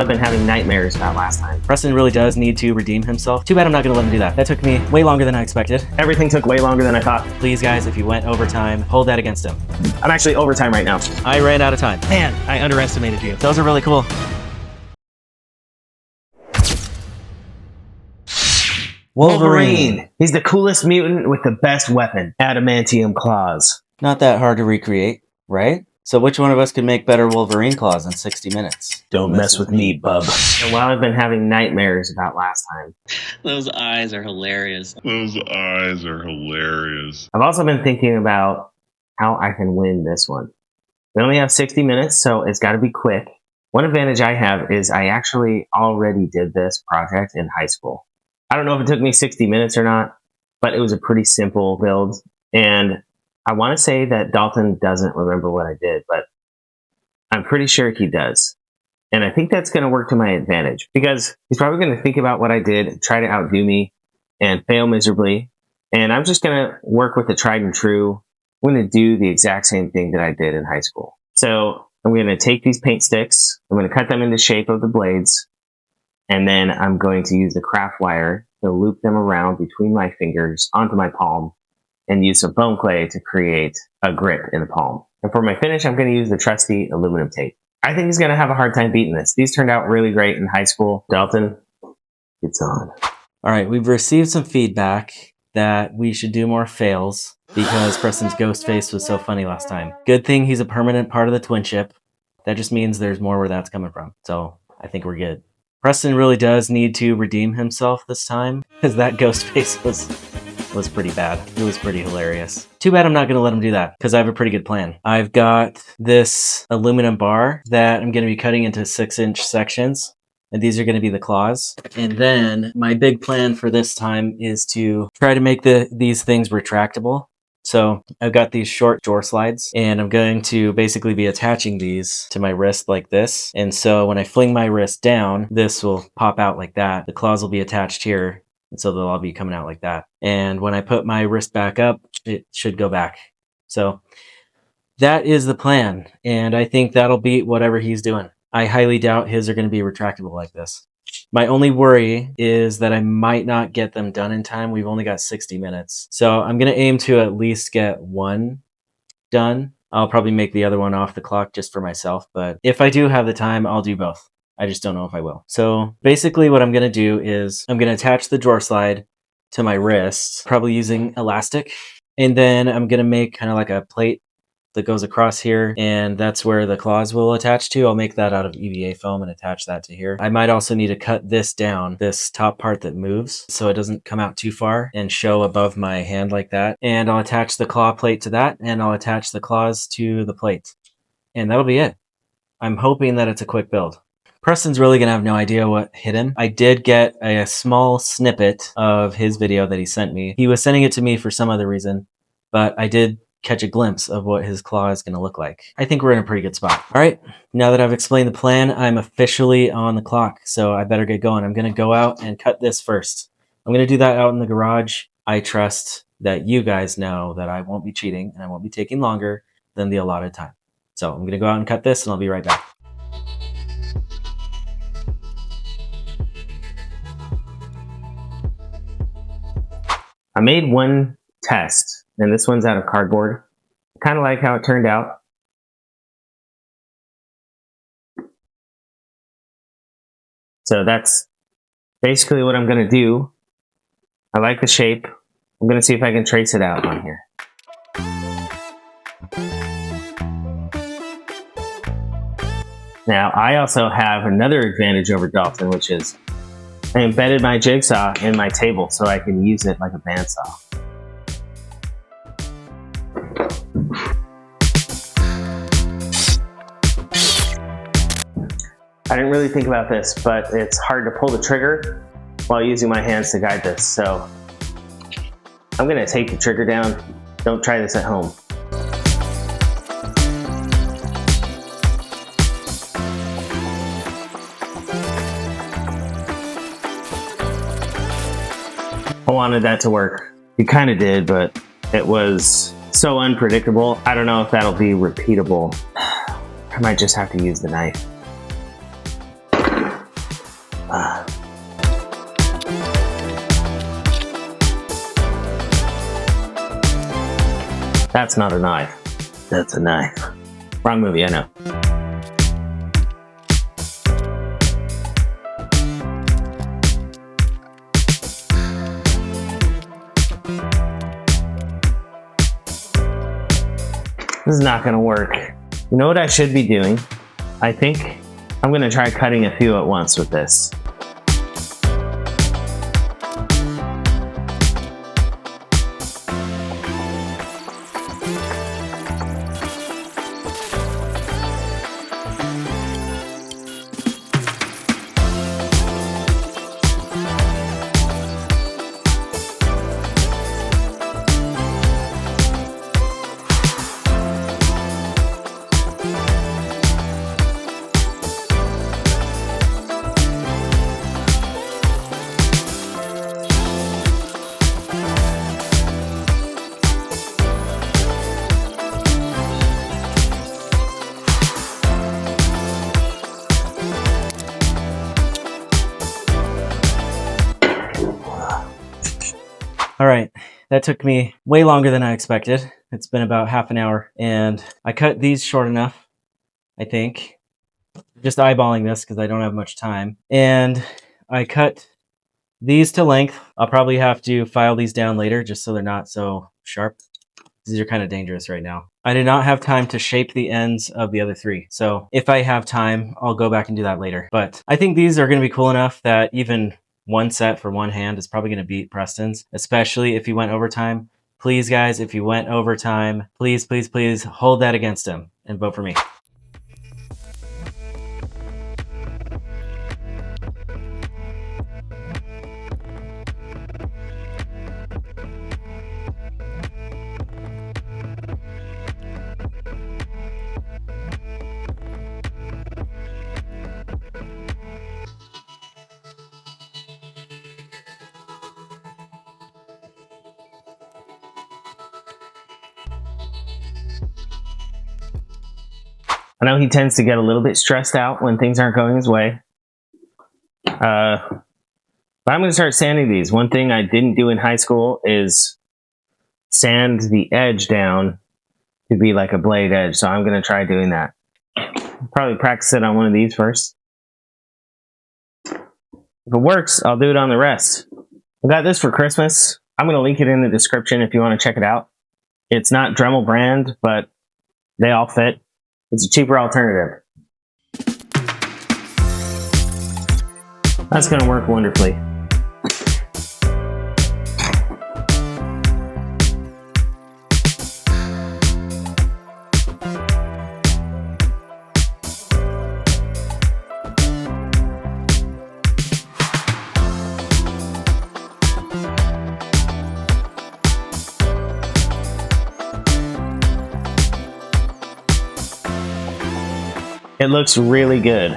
I've been having nightmares about last time. Preston really does need to redeem himself. Too bad I'm not gonna let him do that. That took me way longer than I expected. Everything took way longer than I thought. Please guys, if you went overtime, hold that against him. I'm actually overtime right now. I ran out of time. Man, I underestimated you. Those are really cool. Wolverine. He's the coolest mutant with the best weapon, adamantium claws. Not that hard to recreate, right? So which one of us could make better Wolverine claws in 60 minutes? Don't mess with me, bub. And while I've been having nightmares about last time. Those eyes are hilarious. Those eyes are hilarious. I've also been thinking about how I can win this one. We only have 60 minutes, so it's got to be quick. One advantage I have is I actually already did this project in high school. I don't know if it took me 60 minutes or not, but it was a pretty simple build. And I want to say that Dalton doesn't remember what I did, but I'm pretty sure he does. And I think that's going to work to my advantage because he's probably going to think about what I did, try to outdo me, and fail miserably. And I'm just going to work with the tried and true. I'm going to do the exact same thing that I did in high school. So I'm going to take these paint sticks. I'm going to cut them in the shape of the blades. And then I'm going to use the craft wire to loop them around between my fingers onto my palm and use some foam clay to create a grip in the palm. And for my finish, I'm going to use the trusty aluminum tape. I think he's going to have a hard time beating this. These turned out really great in high school. Dalton, it's on. All right, we've received some feedback that we should do more fails because Preston's ghost face was so funny last time. Good thing he's a permanent part of the twin ship. That just means there's more where that's coming from. So I think we're good. Preston really does need to redeem himself this time because that ghost face was pretty bad. It was pretty hilarious. Too bad I'm not going to let him do that because I have a pretty good plan. I've got this aluminum bar that I'm going to be cutting into 6-inch sections. And these are going to be the claws. And then my big plan for this time is to try to make these things retractable. So I've got these short drawer slides and I'm going to basically be attaching these to my wrist like this. And so when I fling my wrist down, this will pop out like that. The claws will be attached here. And so they'll all be coming out like that. And when I put my wrist back up, it should go back. So that is the plan. And I think that'll beat whatever he's doing. I highly doubt his are going to be retractable like this. My only worry is that I might not get them done in time. We've only got 60 minutes. So I'm going to aim to at least get one done. I'll probably make the other one off the clock just for myself. But if I do have the time, I'll do both. I just don't know if I will. So basically what I'm going to do is I'm going to attach the drawer slide to my wrist, probably using elastic. And then I'm going to make kind of like a plate that goes across here, and that's where the claws will attach to. I'll make that out of EVA foam and attach that to here. I might also need to cut this down, this top part that moves, so it doesn't come out too far and show above my hand like that. And I'll attach the claw plate to that, and I'll attach the claws to the plate. And that'll be it. I'm hoping that it's a quick build. Preston's really gonna have no idea what hit him. I did get a small snippet of his video that he sent me. He was sending it to me for some other reason, but I did catch a glimpse of what his claw is going to look like. I think we're in a pretty good spot. All right, now that I've explained the plan, I'm officially on the clock, so I better get going. I'm going to go out and cut this first. I'm going to do that out in the garage. I trust that you guys know that I won't be cheating and I won't be taking longer than the allotted time. So I'm going to go out and cut this and I'll be right back. I made one test. And this one's out of cardboard. Kind of like how it turned out. So that's basically what I'm going to do. I like the shape. I'm going to see if I can trace it out on here. Now, I also have another advantage over Dalton, which is I embedded my jigsaw in my table so I can use it like a bandsaw. I didn't really think about this, but it's hard to pull the trigger while using my hands to guide this, so I'm going to take the trigger down. Don't try this at home. I wanted that to work. It kind of did, but it was so unpredictable. I don't know if that'll be repeatable. I might just have to use the knife. That's not a knife. That's a knife. Wrong movie, I know. This is not gonna work. You know what I should be doing? I think I'm gonna try cutting a few at once with this. All right, that took me way longer than I expected. It's been about half an hour, and I cut these short enough, I think. Just eyeballing this because I don't have much time. And I cut these to length. I'll probably have to file these down later just so they're not so sharp. These are kind of dangerous right now. I did not have time to shape the ends of the other three. So if I have time, I'll go back and do that later. But I think these are going to be cool enough that even one set for one hand is probably going to beat Preston's, especially if he went overtime. Please, guys, if you went overtime, please, please, please hold that against him and vote for me. I know he tends to get a little bit stressed out when things aren't going his way. But I'm going to start sanding these. One thing I didn't do in high school is sand the edge down to be like a blade edge. So I'm going to try doing that. Probably practice it on one of these first. If it works, I'll do it on the rest. I got this for Christmas. I'm going to link it in the description if you want to check it out. It's not Dremel brand, but they all fit. It's a cheaper alternative. That's going to work wonderfully. It looks really good.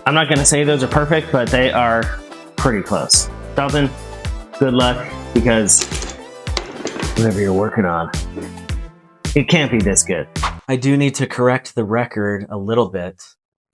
I'm not going to say those are perfect, but they are pretty close. Dalton, good luck, because whatever you're working on, it can't be this good. I do need to correct the record a little bit.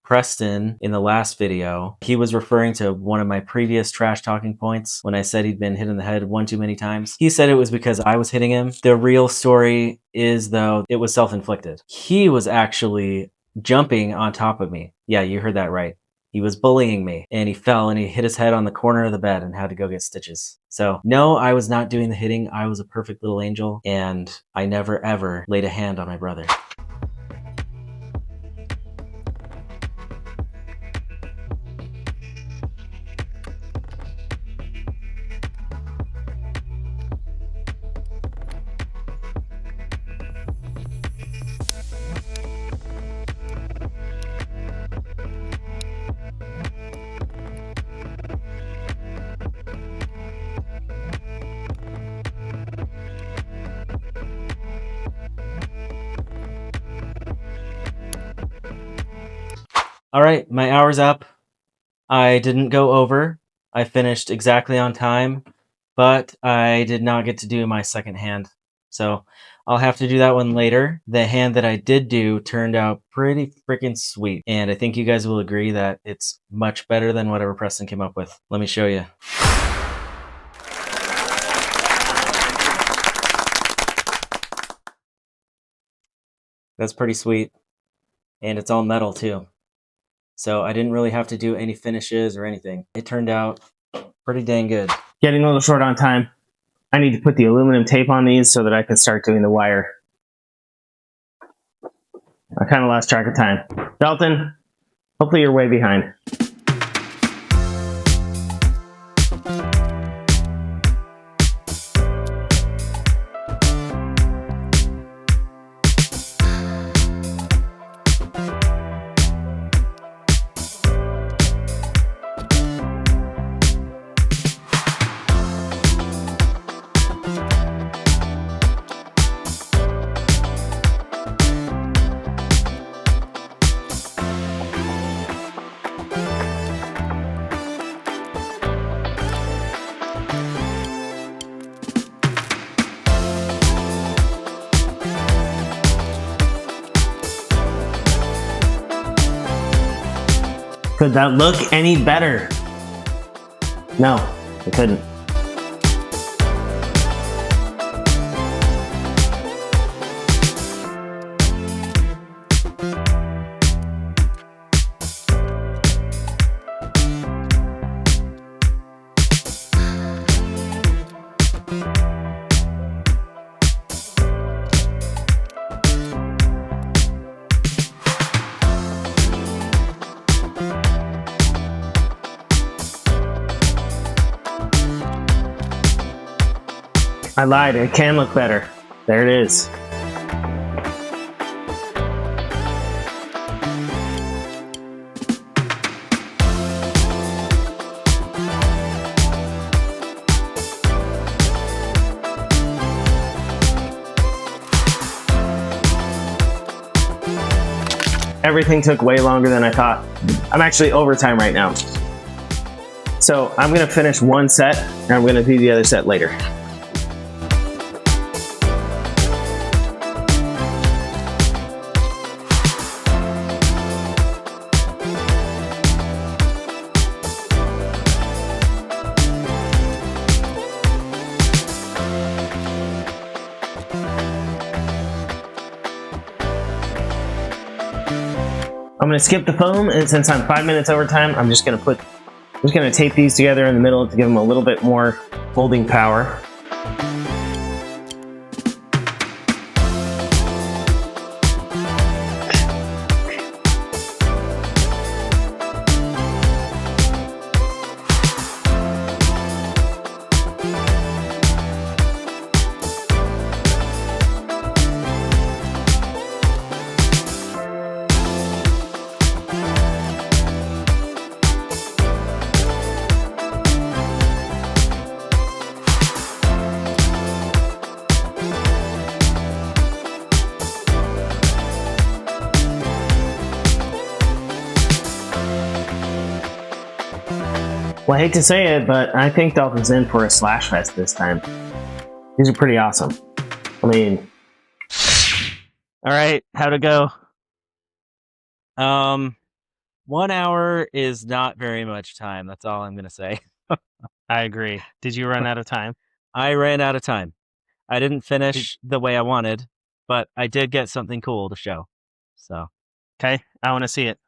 Preston, in the last video, he was referring to one of my previous trash talking points when I said he'd been hit in the head one too many times. He said it was because I was hitting him. The real story is, though, it was self-inflicted. He was actually jumping on top of me. Yeah, you heard that right. He was bullying me, and he fell and he hit his head on the corner of the bed and had to go get stitches. So no, I was not doing the hitting. I was a perfect little angel, and I never ever laid a hand on my brother. All right, my hour's up. I didn't go over. I finished exactly on time, but I did not get to do my second hand. So I'll have to do that one later. The hand that I did do turned out pretty freaking sweet. And I think you guys will agree that it's much better than whatever Preston came up with. Let me show you. That's pretty sweet. And it's all metal too. So I didn't really have to do any finishes or anything. It turned out pretty dang good. Getting a little short on time. I need to put the aluminum tape on these so that I can start doing the wire. I kind of lost track of time. Dalton, hopefully you're way behind. Could that look any better? No, it couldn't. I lied, it can look better. There it is. Everything took way longer than I thought. I'm actually overtime right now. So I'm gonna finish one set and I'm gonna do the other set later. I'm gonna skip the foam, and since I'm 5 minutes overtime, I'm just gonna tape these together in the middle to give them a little bit more folding power. Well, I hate to say it, but I think Dalton's in for a slash fest this time. These are pretty awesome. I mean, All right, how'd it go? 1 hour is not very much time. That's all I'm gonna say. I agree. Did you run out of time? I ran out of time. I didn't finish the way I wanted, but I did get something cool to show. So Okay, I want to see it.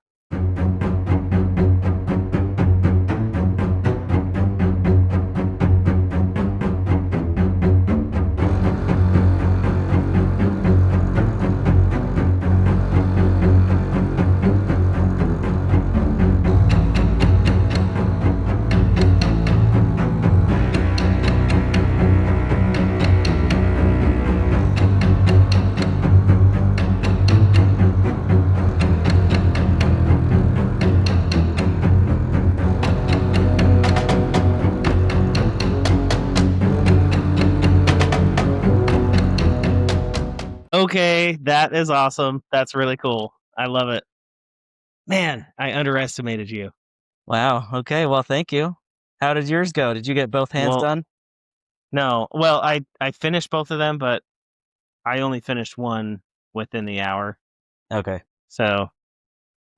Okay, that is awesome. That's really cool. I love it. Man, I underestimated you. Wow. Okay. Well, thank you. How did yours go? Did you get both hands Well, done? No. Well, I finished both of them, but I only finished one within the hour. Okay. So,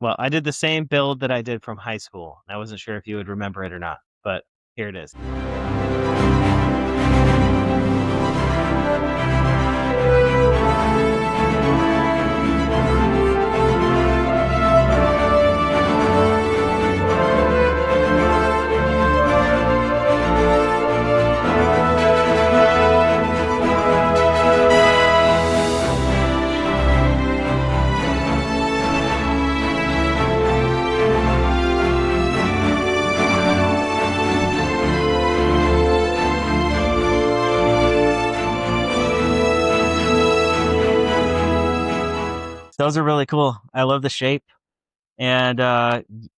well, I did the same build that I did from high school. I wasn't sure if you would remember it or not, but here it is. Those are really cool. I love the shape. And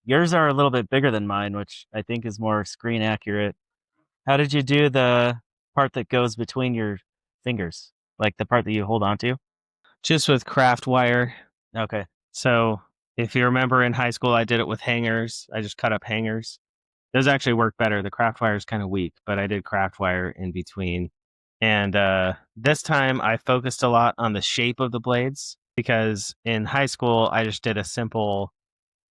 yours are a little bit bigger than mine, which I think is more screen accurate. How did you do the part that goes between your fingers? Like the part that you hold onto? Just with craft wire. Okay. So, if you remember in high school, I did it with hangers. I just cut up hangers. Those actually work better. The craft wire is kind of weak, but I did craft wire in between. And this time I focused a lot on the shape of the blades because in high school I just did a simple,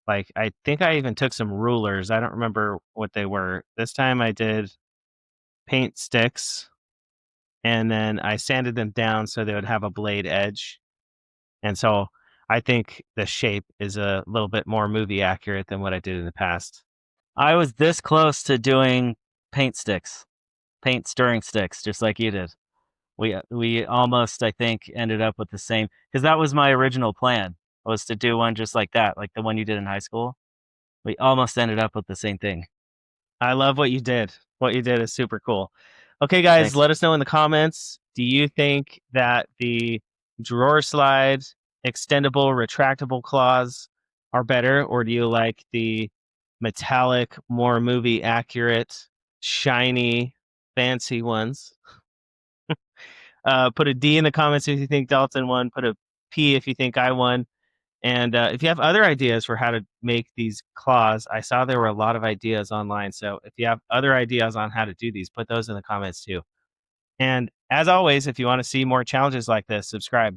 like, I think I even took some rulers. I don't remember what they were. This time I did paint sticks and then I sanded them down so they would have a blade edge. And so I think the shape is a little bit more movie accurate than what I did in the past. I was this close to doing paint sticks, paint stirring sticks, just like you did. We almost, I think, ended up with the same, because that was my original plan, was to do one just like that, like the one you did in high school. We almost ended up with the same thing. I love what you did. What you did is super cool. Okay, guys, Thanks. let us know in the comments. Do you think that the drawer slide, extendable, retractable claws are better, or do you like the metallic, more movie accurate, shiny, fancy ones? Put a D in the comments if you think Dalton won. Put a P if you think I won. And if you have other ideas for how to make these claws, I saw there were a lot of ideas online. So if you have other ideas on how to do these, put those in the comments too. And as always, if you want to see more challenges like this, subscribe.